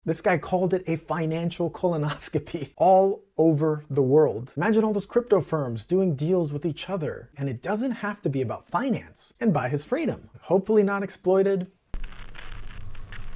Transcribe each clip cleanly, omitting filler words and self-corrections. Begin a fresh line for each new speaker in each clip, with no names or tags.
This guy called it a financial colonoscopy all over the world. Imagine all those crypto firms doing deals with each other, and it doesn't have to be about finance. And buy his freedom. Hopefully not exploited.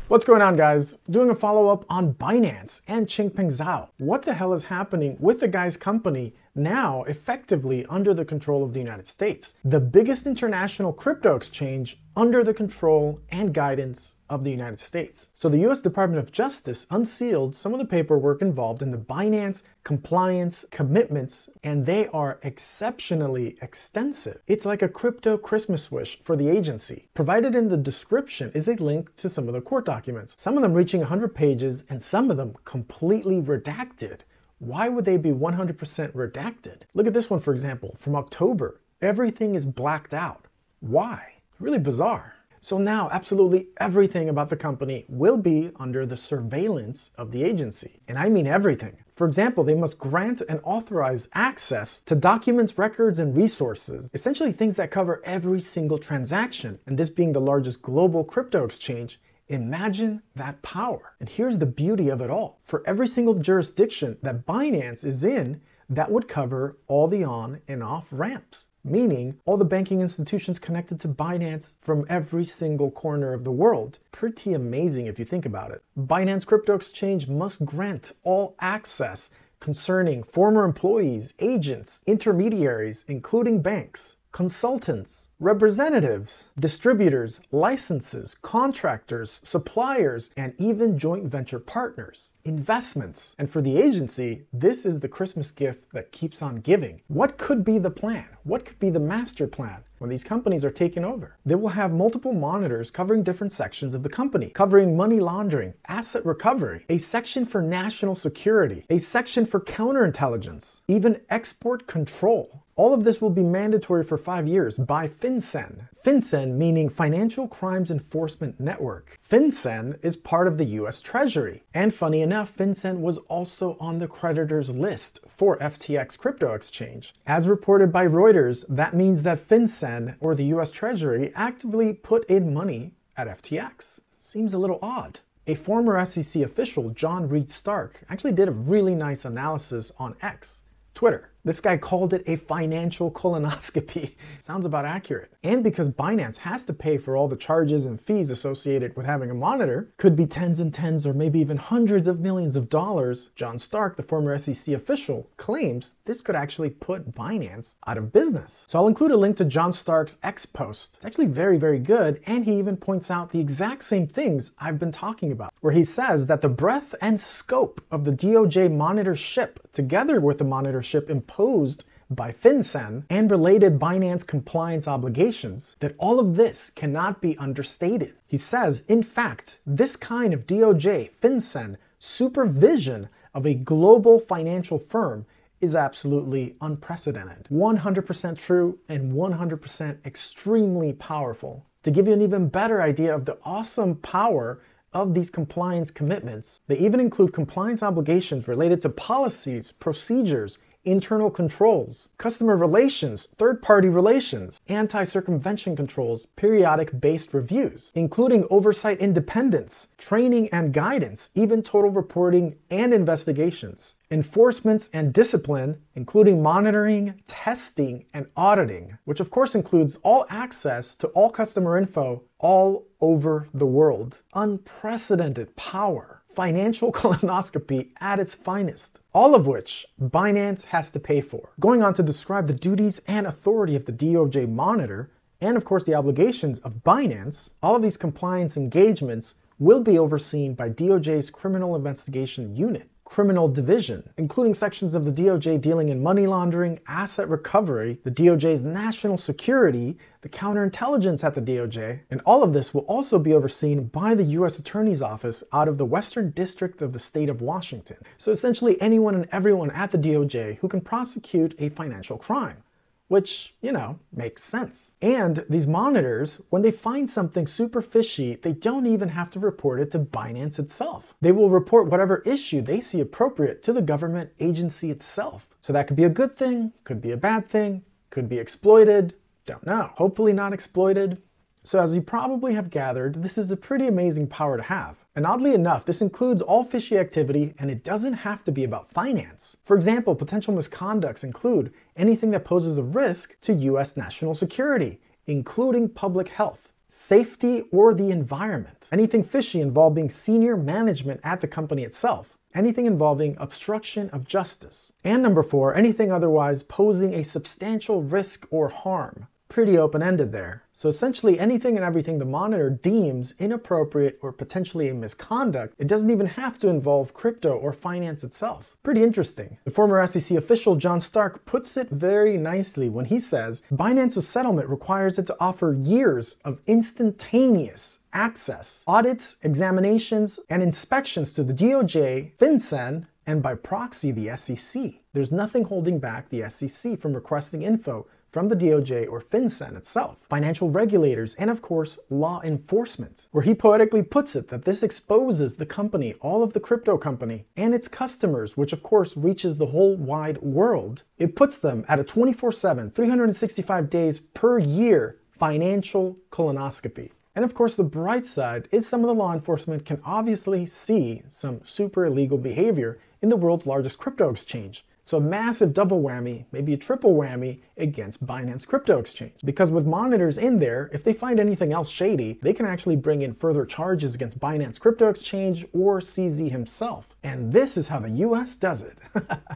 What's going on, guys? Doing a follow-up on Binance and Changpeng Zhao. What the hell is happening with the guy's company now effectively under the control of the United States? The biggest international crypto exchange under the control and guidance of the United States. So the US Department of Justice unsealed some of the paperwork involved in the Binance compliance commitments, and they are exceptionally extensive. It's like a crypto Christmas wish for the agency. Provided in the description is a link to some of the court documents, some of them reaching 100 pages and some of them completely redacted. Why would they be 100% redacted? Look at this one, for example, from October. Everything is blacked out. Why? Really bizarre. So now absolutely everything about the company will be under the surveillance of the agency. And I mean everything. For example, they must grant and authorize access to documents, records, and resources, essentially things that cover every single transaction. And this being the largest global crypto exchange, imagine that power. And here's the beauty of it all. For every single jurisdiction that Binance is in, that would cover all the on and off ramps, meaning all the banking institutions connected to Binance from every single corner of the world. Pretty amazing if you think about it. Binance Crypto Exchange must grant all access concerning former employees, agents, intermediaries, including banks, consultants, representatives, distributors, licenses, contractors, suppliers, and even joint venture partners, investments. And for the agency, this is the Christmas gift that keeps on giving. What could be the plan? What could be the master plan when these companies are taken over? They will have multiple monitors covering different sections of the company, covering money laundering, asset recovery, a section for national security, a section for counterintelligence, even export control. All of this will be mandatory for 5 years by FinCEN. FinCEN meaning Financial Crimes Enforcement Network. FinCEN is part of the US Treasury. And funny enough, FinCEN was also on the creditors list for FTX Crypto Exchange. As reported by Reuters, that means that FinCEN, or the US Treasury, actively put in money at FTX. Seems a little odd. A former SEC official, John Reed Stark, actually did a really nice analysis on X, Twitter. This guy called it a financial colonoscopy. Sounds about accurate. And because Binance has to pay for all the charges and fees associated with having a monitor, could be tens and tens or maybe even hundreds of millions of dollars, John Stark, the former SEC official, claims this could actually put Binance out of business. So I'll include a link to John Stark's X post. It's actually very, very good, and he even points out the exact same things I've been talking about, where he says that the breadth and scope of the DOJ monitorship, together with the monitorship imposed by FinCEN and related Binance compliance obligations, that all of this cannot be understated. He says, in fact, this kind of DOJ, FinCEN supervision of a global financial firm is absolutely unprecedented. 100% true and 100% extremely powerful. To give you an even better idea of the awesome power of these compliance commitments, they even include compliance obligations related to policies, procedures, internal controls, customer relations, third-party relations, anti-circumvention controls, periodic-based reviews, including oversight independence, training and guidance, even total reporting and investigations, enforcements and discipline, including monitoring, testing, and auditing, which of course includes all access to all customer info all over the world. Unprecedented power. Financial colonoscopy at its finest, all of which Binance has to pay for. Going on to describe the duties and authority of the DOJ monitor, and of course the obligations of Binance, all of these compliance engagements will be overseen by DOJ's Criminal Investigation Unit, Criminal Division, including sections of the DOJ dealing in money laundering, asset recovery, the DOJ's national security, the counterintelligence at the DOJ, and all of this will also be overseen by the US Attorney's Office out of the Western District of the state of Washington. So essentially anyone and everyone at the DOJ who can prosecute a financial crime. Which, you know, makes sense. And these monitors, when they find something super fishy, they don't even have to report it to Binance itself. They will report whatever issue they see appropriate to the government agency itself. So that could be a good thing, could be a bad thing, could be exploited, don't know. Hopefully not exploited. So as you probably have gathered, this is a pretty amazing power to have. And oddly enough, this includes all fishy activity, and it doesn't have to be about finance. For example, potential misconducts include anything that poses a risk to US national security, including public health, safety, or the environment. Anything fishy involving senior management at the company itself. Anything involving obstruction of justice. And number 4, anything otherwise posing a substantial risk or harm. Pretty open-ended there. So essentially anything and everything the monitor deems inappropriate or potentially a misconduct, it doesn't even have to involve crypto or finance itself. Pretty interesting. The former SEC official John Stark puts it very nicely when he says, Binance's settlement requires it to offer years of instantaneous access, audits, examinations, and inspections to the DOJ, FinCEN, and by proxy the SEC. There's nothing holding back the SEC from requesting info from the DOJ or FinCEN itself, financial regulators, and of course, law enforcement, where he poetically puts it that this exposes the company, all of the crypto company, and its customers, which of course reaches the whole wide world. It puts them at a 24/7, 365 days per year financial colonoscopy. And of course, the bright side is some of the law enforcement can obviously see some super illegal behavior in the world's largest crypto exchange. So a massive double whammy, maybe a triple whammy against Binance Crypto Exchange. Because with monitors in there, if they find anything else shady, they can actually bring in further charges against Binance Crypto Exchange or CZ himself. And this is how the US does it.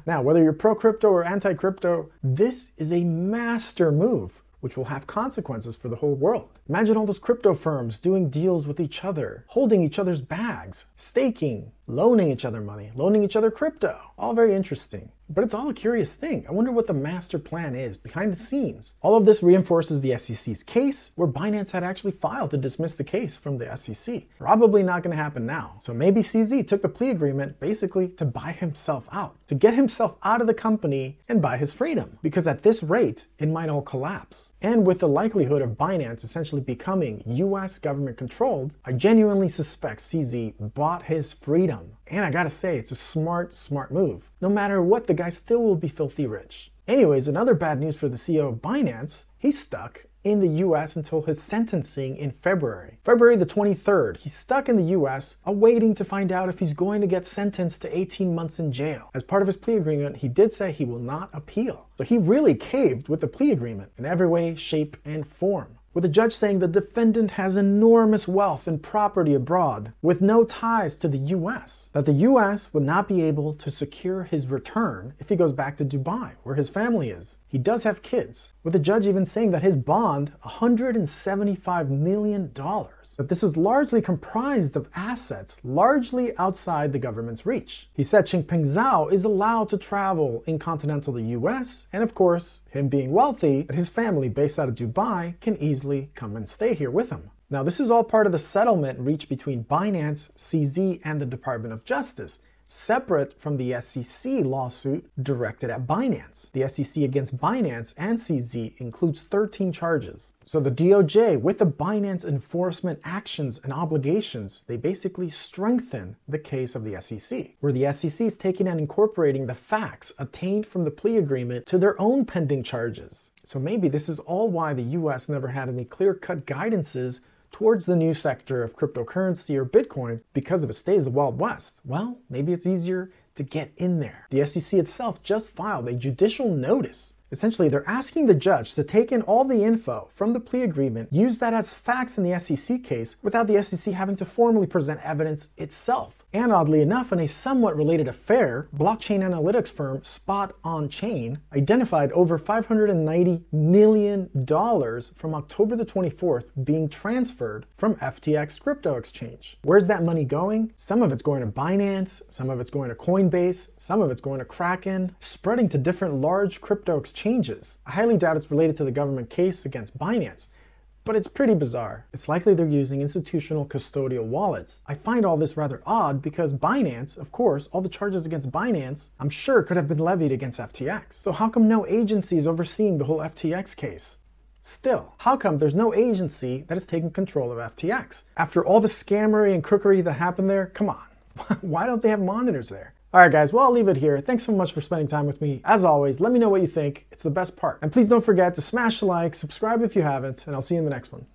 Now, whether you're pro-crypto or anti-crypto, this is a master move, which will have consequences for the whole world. Imagine all those crypto firms doing deals with each other, holding each other's bags, staking, loaning each other money, loaning each other crypto. All very interesting. But it's all a curious thing. I wonder what the master plan is behind the scenes. All of this reinforces the SEC's case, where Binance had actually filed to dismiss the case from the SEC. Probably not going to happen now. So maybe CZ took the plea agreement basically to buy himself out, to get himself out of the company and buy his freedom. Because at this rate, it might all collapse. And with the likelihood of Binance essentially becoming US government controlled, I genuinely suspect CZ bought his freedom. And I gotta say, it's a smart move. No matter what, the guy still will be filthy rich. Anyways, another bad news for the CEO of Binance, he's stuck in the US until his sentencing in February. February the 23rd, he's stuck in the US awaiting to find out if he's going to get sentenced to 18 months in jail. As part of his plea agreement, he did say he will not appeal. So he really caved with the plea agreement in every way, shape, and form, with the judge saying the defendant has enormous wealth and property abroad with no ties to the US, that the US would not be able to secure his return if he goes back to Dubai, where his family is. He does have kids, with the judge even saying that his bond, $175 million, that this is largely comprised of assets largely outside the government's reach. He said Changpeng Zhao is allowed to travel in continental the US, and of course, him being wealthy, that his family based out of Dubai can easily come and stay here with him. Now, this is all part of the settlement reached between Binance, CZ, and the Department of Justice, separate from the SEC lawsuit directed at Binance. The SEC against Binance and CZ includes 13 charges. So the DOJ, with the Binance enforcement actions and obligations, they basically strengthen the case of the SEC, where the SEC is taking and incorporating the facts obtained from the plea agreement to their own pending charges. So maybe this is all why the US never had any clear-cut guidances towards the new sector of cryptocurrency or Bitcoin because if it stays the Wild West, well, maybe it's easier to get in there. The SEC itself just filed a judicial notice. Essentially, they're asking the judge to take in all the info from the plea agreement, use that as facts in the SEC case without the SEC having to formally present evidence itself. And oddly enough, in a somewhat related affair, blockchain analytics firm Spot On Chain identified over $590 million from October the 24th being transferred from FTX crypto exchange. Where's that money going? Some of it's going to Binance, some of it's going to Coinbase, some of it's going to Kraken, spreading to different large crypto exchanges. I highly doubt it's related to the government case against Binance, but it's pretty bizarre. It's likely they're using institutional custodial wallets. I find all this rather odd because Binance, of course, all the charges against Binance, I'm sure could have been levied against FTX. So how come no agency is overseeing the whole FTX case? Still, how come there's no agency that is taking control of FTX? After all the scammery and crookery that happened there, come on. Why don't they have monitors there? Alright guys, well I'll leave it here. Thanks so much for spending time with me. As always, let me know what you think. It's the best part. And please don't forget to smash the like, subscribe if you haven't, and I'll see you in the next one.